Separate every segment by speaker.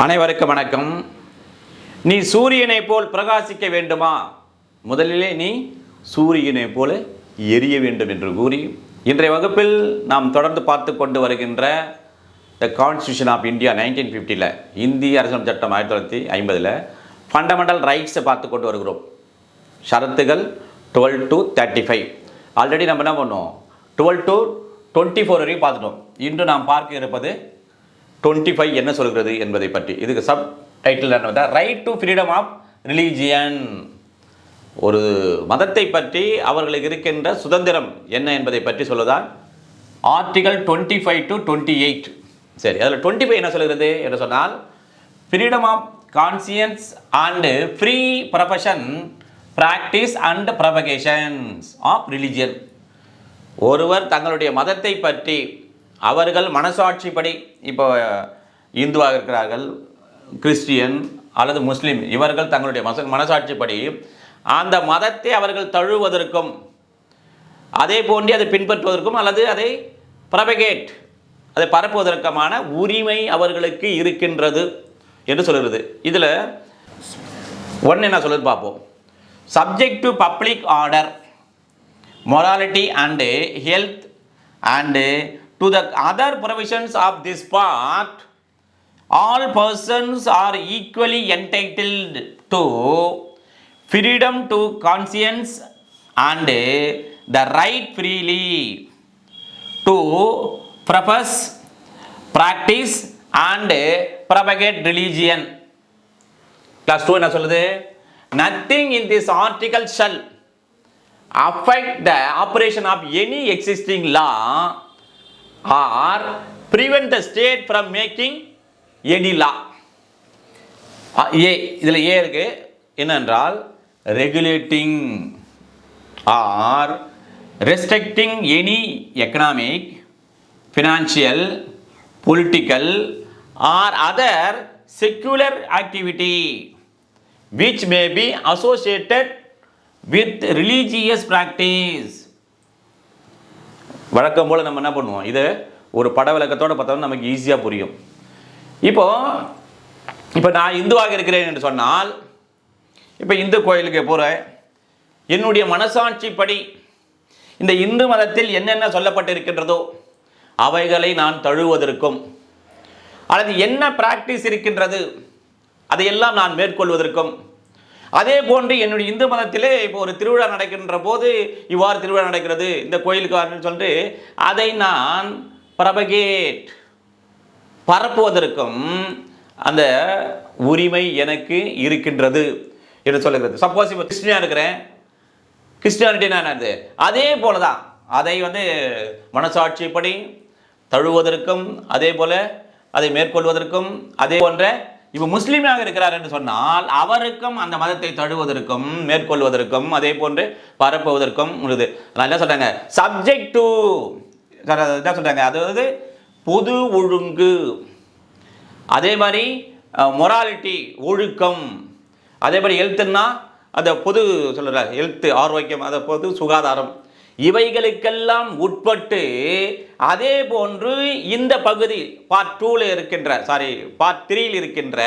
Speaker 1: அனைவருக்கும் வணக்கம். நீ சூரியனை போல் பிரகாசிக்க வேண்டுமா? முதலிலே நீ சூரியனை போல எரிய வேண்டும் என்று கூறி இன்றைய வகுப்பில் நாம் தொடர்ந்து பார்த்து கொண்டு வருகின்ற த கான்ஸ்டியூஷன் ஆஃப் இந்தியா 1950 இந்திய அரசியல் சட்டம் 1950 ஃபண்டமெண்டல் ரைட்ஸை பார்த்து கொண்டு வருகிறோம். ஷரத்துகள் 12 to 35. ஆல்ரெடி நம்ம என்ன பண்ணோம், 12 to 24 வரைக்கும் பார்த்துட்டோம். இன்று நாம் பார்க்க இருப்பது 25 என்ன சொல்கிறது என்பதை பற்றி. இதுக்கு சப் டைட்டில் என்ன, right to freedom of religion. ஒரு மதத்தை பற்றி அவர்களுக்கு இருக்கின்ற சுதந்திரம் என்ன என்பதை பற்றி சொல்லுதான் ஆர்டிகல் 25 to 28. சரி, அதில் 25 என்ன சொல்கிறது என்று சொன்னால், freedom of conscience and free profession practice and propagations of religion. ஒருவர் தங்களுடைய மதத்தை பற்றி அவர்கள் மனசாட்சிப்படி, இப்போ இந்துவாக இருக்கிறார்கள், கிறிஸ்டியன் அல்லது முஸ்லீம், இவர்கள் தங்களுடைய மனசாட்சிப்படி அந்த மதத்தை அவர்கள் தழுவதற்கும் அதே போன்று அதை பின்பற்றுவதற்கும் அல்லது அதை ப்ரபகேட், அதை பரப்புவதற்குமான உரிமை அவர்களுக்கு இருக்கின்றது என்று சொல்கிறது. இதில் ஒன்று என்ன சொல்லுது பார்ப்போம். Subject to public order, morality and health and to the other provisions of this part, all persons are equally entitled to freedom to conscience and the right freely to profess, practice and propagate religion. Class 2 என்ன சொல்லுது? Nothing in this article shall affect the operation of any existing law or prevent the state from making any law. இதில் ஏ இருக்கு. என்னென்றால், regulating or restricting any economic, financial, political or other secular activity which may be associated with religious practice. வழக்கம் போல் நம்ம என்ன பண்ணுவோம், இது ஒரு பட விளக்கத்தோடு பார்த்தோம்னா நமக்கு ஈஸியாக புரியும். இப்போ நான் இந்துவாக இருக்கிறேன் என்று சொன்னால், இப்போ இந்து கோயிலுக்கு போகிறேன், என்னுடைய மனசாட்சிப்படி இந்த இந்து மதத்தில் என்னென்ன சொல்லப்பட்டு இருக்கின்றதோ அவைகளை நான் தழுவதற்கும் அல்லது என்ன பிராக்டிஸ் இருக்கின்றது அதையெல்லாம் நான் மேற்கொள்வதற்கும், அதே போன்று என்னுடைய இந்து மதத்திலே இப்போ ஒரு திருவிழா நடக்கின்ற போது இவ்வாறு திருவிழா நடக்கிறது இந்த கோயிலுக்கு வரணும்னு சொல்லிட்டு அதை நான் ப்ரபகேட், பரப்புவதற்கும் அந்த உரிமை எனக்கு இருக்கின்றது என்று சொல்லுகிறது. சப்போஸ் இப்போ கிறிஸ்டியனாக இருக்கிறேன், கிறிஸ்டியானிட்டினா என்னது, அதே போல தான் அதை மனசாட்சிப்படி தழுவதற்கும் அதே போல் அதை மேற்கொள்வதற்கும், அதே போன்ற இப்போ முஸ்லீமாக இருக்கிறார் என்று சொன்னால் அவருக்கும் அந்த மதத்தை தழுவதற்கும் மேற்கொள்வதற்கும் அதே போன்று பரப்புவதற்கும் உள்ளது. நான் என்ன சொல்கிறாங்க, சப்ஜெக்ட் டு என்ன சொல்கிறாங்க, அதாவது பொது ஒழுங்கு, அதே மாதிரி மொராலிட்டி ஒழுக்கம், அதே மாதிரி ஹெல்த்துன்னா அந்த பொது சொல்கிற ஹெல்த்து ஆரோக்கியம், அதை பொது சுகாதாரம், இவைகளுக்கெல்லாம் உட்பட்டு அதே போன்று இந்த பகுதி பார்ட் 2 இருக்கின்ற பார்ட் 3 இருக்கின்ற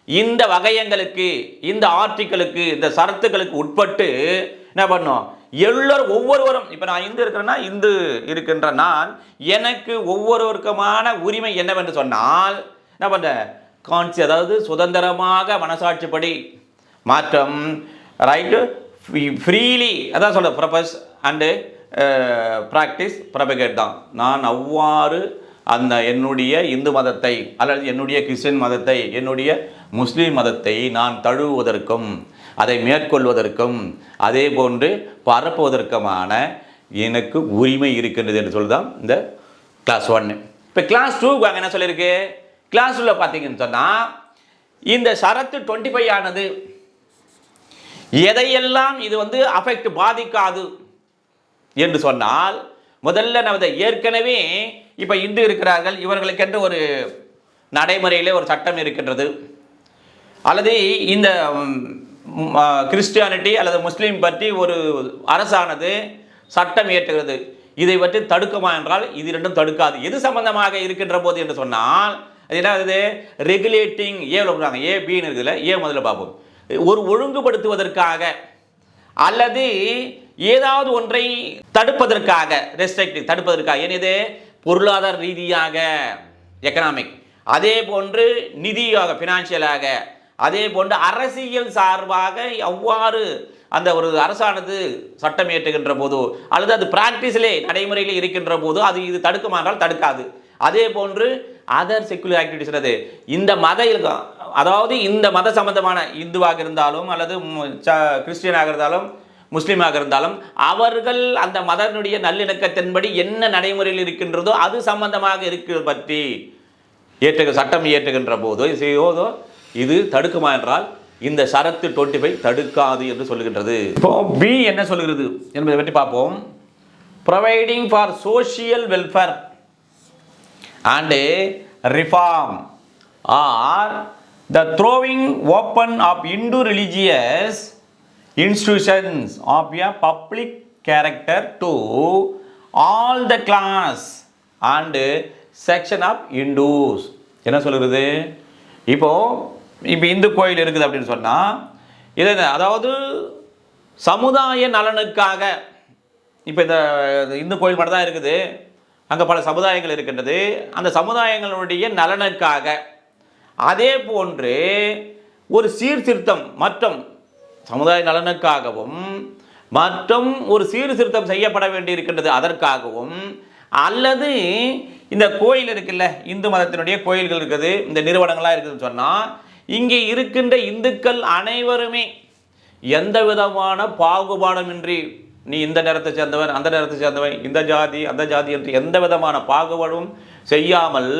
Speaker 1: இந்த வகையங்களுக்கு, இந்த ஆர்டிக்கிளுக்கு, இந்த சரத்துக்களுக்கு உட்பட்டு என்ன பண்ணோம், எல்லோரும் ஒவ்வொருவரும், இப்போ நான் இந்து இருக்கிறேன்னா இந்து இருக்கின்ற நான், எனக்கு ஒவ்வொருவருக்குமான உரிமை என்னவென்று சொன்னால் என்ன பண்ணுற அதாவது சுதந்திரமாக மனசாட்சிப்படி மாற்றம், ரைட்டு ஃப்ரீலி, அதான் சொல்ல ப்ரொபஸ் அண்டு ப்ராக்டிஸ் ப்ரொபகேட் தான். நான் அவ்வாறு அந்த என்னுடைய இந்து மதத்தை அல்லது என்னுடைய கிறிஸ்டின் மதத்தை, என்னுடைய முஸ்லீம் மதத்தை நான் தழுவுவதற்கும் அதை மேற்கொள்வதற்கும் அதே போன்று பரப்புவதற்குமான எனக்கு உரிமை இருக்கின்றது என்று சொல்லுதான் இந்த கிளாஸ் 1. இப்போ கிளாஸ் 2 என்ன சொல்லியிருக்கு, கிளாஸ் 2 பார்த்தீங்கன்னு சொன்னால் இந்த ஷரத்து 25 ஆனது எதையெல்லாம் இது அஃபெக்ட் பாதிக்காது என்று சொன்னால், முதல்ல நம்ம ஏற்கனவே இப்போ இந்து இருக்கிறார்கள், இவர்களுக்கென்று ஒரு நடைமுறையிலே ஒரு சட்டம் இருக்கின்றது, அல்லது இந்த கிறிஸ்டியானிட்டி அல்லது முஸ்லீம் பற்றி ஒரு அரசானது சட்டம் இயற்றுகிறது, இதை பற்றி தடுக்குமா என்றால் இது ரெண்டும் தடுக்காது. எது சம்பந்தமாக இருக்கின்ற போது என்று சொன்னால் அது என்னது? ரெகுலேட்டிங் ஏல சொல்றாங்க. ஏ பின்னு இருக்குதுல, ஏ முதல்ல பார்ப்போம். ஒரு ஒழுங்குபடுத்துவதற்காக அல்லது ஏதாவது ஒன்றை தடுப்பதற்காக, ரெஸ்ட்ரிக்ட் தடுப்பதற்காக, என்னது? பொருளாதார ரீதியாக எக்கனாமிக், அதே போன்று நிதியாக ஃபினான்ஷியலாக, அதே போன்று அரசியல் சார்பாக அவ்வாறு அந்த ஒரு அரசானது சட்டம் இயற்றுகின்ற போது அல்லது அது பிராக்டிஸிலே நடைமுறையில் இருக்கின்ற போது அது இது தடுக்குமானால் தடுக்காது. அதே போன்று அதர் செக்குலர் ஆக்டிவிட்டிஸ், அது இந்த மத, அதாவது இந்த மத சம்பந்தமான இந்துவாக இருந்தாலும் அல்லது கிறிஸ்டியனாக இருந்தாலும் முஸ்லீமாக இருந்தாலும் அவர்கள் அந்த மதனுடைய நல்லிணக்கத்தின்படி என்ன நடைமுறையில் இருக்கின்றதோ அது சம்பந்தமாக இருக்கிற பற்றி சட்டம் இயற்றுகின்ற போதோ செய்வதோ இது தடுக்குமா என்றால் இந்த ஷரத்து 25 தடுக்காது என்று சொல்லுகின்றது. இப்போ பி என்ன சொல்லுகிறது என்பதை பற்றி பார்ப்போம். Providing for social welfare and reform or the throwing open of Hindu religious institutions of a public character to all the class and section of Hindus. என்ன சொல்கிறது? இப்போ இந்து கோயில் இருக்குது அப்படின்னு சொன்னால் இது அதாவது சமுதாய நலனுக்காக. இப்போ இந்த இந்து கோயில் மட்டும் தான் இருக்குது, அங்கே பல சமுதாயங்கள் இருக்கின்றது. அந்த சமுதாயங்களுடைய நலனுக்காக, அதே போன்று ஒரு சீர்திருத்தம் மற்றும் சமுதாய நலனுக்காகவும் மற்றும் ஒரு சீர்திருத்தம் செய்யப்பட வேண்டி இருக்கின்றது அதற்காகவும், அல்லது இந்த கோயில் இருக்குல்ல, இந்து மதத்தினுடைய கோயில்கள் இருக்குது, இந்த நிறுவனங்களாக இருக்குதுன்னு சொன்னால் இங்கே இருக்கின்ற இந்துக்கள் அனைவருமே எந்த விதமான பாகுபாடுமின்றி, நீ இந்த நேரத்தை சேர்ந்தவன் அந்த நேரத்தை சேர்ந்தவன், இந்த ஜாதி அந்த ஜாதி என்று எந்த விதமான பாகுபாடும் செய்யாமல்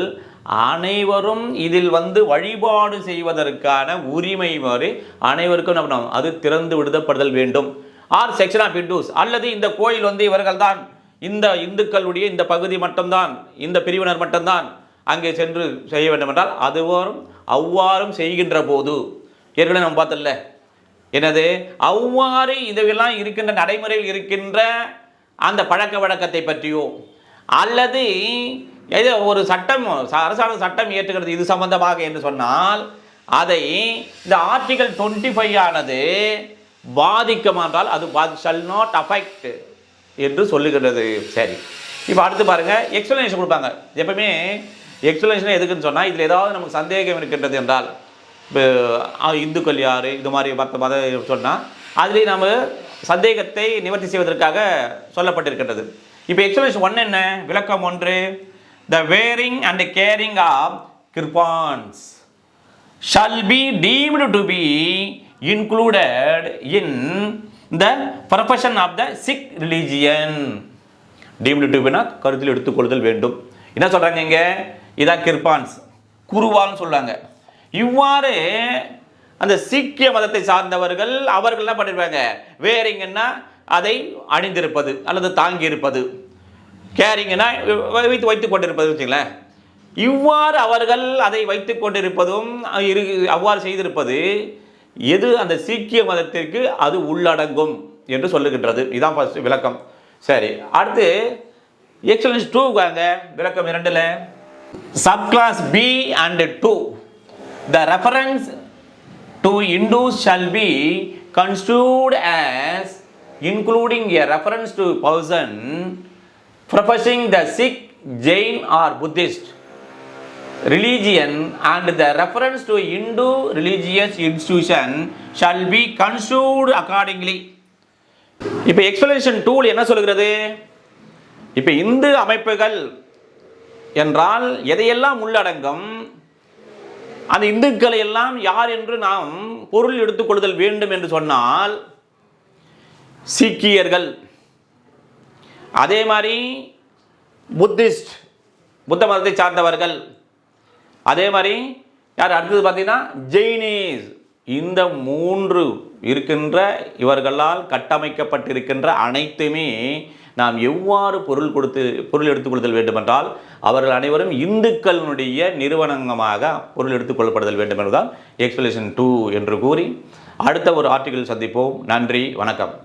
Speaker 1: அனைவரும் இதில் வழிபாடு செய்வதற்கான உரிமை மாதிரி அனைவருக்கும் என்ன பண்ணணும்? அது திறந்து விடுதப்படுதல் வேண்டும். ஆர் செக்ஷன் ஆஃப் ஹிந்துஸ், அல்லது இந்த கோயில் இவர்கள் தான், இந்த இந்துக்களுடைய இந்த பகுதி மட்டும்தான், இந்த பிரிவினர் மட்டும்தான் அங்கே சென்று செய்ய வேண்டும் என்றால் அதுவரும் அவ்வாறும் செய்கின்ற போது, ஏற்கனவே நம்ம பார்த்தல என்னது, அவ்வாறு இதெல்லாம் இருக்கின்ற நடைமுறையில் இருக்கின்ற அந்த பழக்க வழக்கத்தை பற்றியோ அல்லது ஏதோ ஒரு சட்டம், அரசாங்கம் சட்டம் இயற்றுகிறது இது சம்பந்தமாக என்று சொன்னால் அதை இந்த ஆர்டிகல் 25 ஆனது பாதிக்கும் என்றால் அது ஷல் நாட் அஃபெக்ட் என்று சொல்லுகிறது. சரி, இப்போ அடுத்து பாருங்கள், எக்ஸ்பிளனேஷன் கொடுப்பாங்க. எப்பவுமே எக்ஸ்பிளனேஷன் எதுக்குன்னு சொன்னால் இதில் ஏதாவது நமக்கு சந்தேகம் இருக்கின்றது என்றால், இப்போ இந்துக்கள் யார் இது மாதிரி மற்ற மதம் சொன்னால் அதுலேயே நம்ம சந்தேகத்தை நிவர்த்தி செய்வதற்காக சொல்லப்பட்டிருக்கின்றது. இப்போ எக்ஸ்பிளனேஷன் 1 என்ன? விளக்கம் 1, the wearing and caring of kirpans shall be deemed to be included in the profession of the Sikh religion. deemed to be னா கருத்தில் எடுத்துக்கொள்ளுதல் வேண்டும். என்ன சொல்றாங்க இங்க? இதான் கிர்பான்ஸ், குருவான்னு சொல்றாங்க. இவ்வாறு அந்த சீக்கிய மதத்தை சார்ந்தவர்கள் அவர்கள் என்ன பண்ணிருப்பாங்க? வேரிங்கன்னா அதை அணிந்திருப்பது அல்லது தாங்கி இருப்பது, கேரிங்கன்னா வைத்துக் கொண்டிருப்பது வச்சுங்களேன். இவ்வாறு அவர்கள் அதை வைத்துக் கொண்டிருப்பதும் அவ்வாறு செய்திருப்பது எது அந்த சீக்கிய மதத்திற்கு அது உள்ளடங்கும் என்று சொல்லுகின்றது. இதுதான் ஃபர்ஸ்ட் விளக்கம். சரி, அடுத்து எக்ஸலன்ஸ் 2 வாங்க. விளக்கம் 2ல sub class B and 2 the reference to Hindus shall be construed as including a reference to person professing the Sikh, Jain or Buddhist religion, and the reference to Hindu religious institution shall be construed accordingly. இப்போ explanation 2 என்ன சொல்கிறது? இப்போ இந்து அமைப்புகள் என்றால் எதையெல்லாம் உள்ளடங்கும், அந்த இந்துக்களை எல்லாம் யார் என்று நாம் பொருள் எடுத்துக்கொள்ளுதல் வேண்டும் என்று சொன்னால் சீக்கியர்கள், அதே மாதிரி புத்திஸ்ட் புத்த மதத்தை சார்ந்தவர்கள், அதே மாதிரி யார் அடுத்தது பார்த்தீங்கன்னா ஜெயினிஸ். இந்த 3 இருக்கின்ற இவர்களால் கட்டமைக்கப்பட்டிருக்கின்ற அனைத்துமே நாம் எவ்வாறு பொருள் எடுத்துக்கொள்ளுதல் வேண்டுமென்றால் அவர்கள் அனைவரும் இந்துக்களுடைய நிறுவனமாக பொருள் எடுத்துக்கொள்ளப்படுதல் வேண்டும் என்பதால் எக்ஸ்பிளனேஷன் 2 என்று கூறி அடுத்த ஒரு ஆர்டிகிள் சந்திப்போம். நன்றி, வணக்கம்.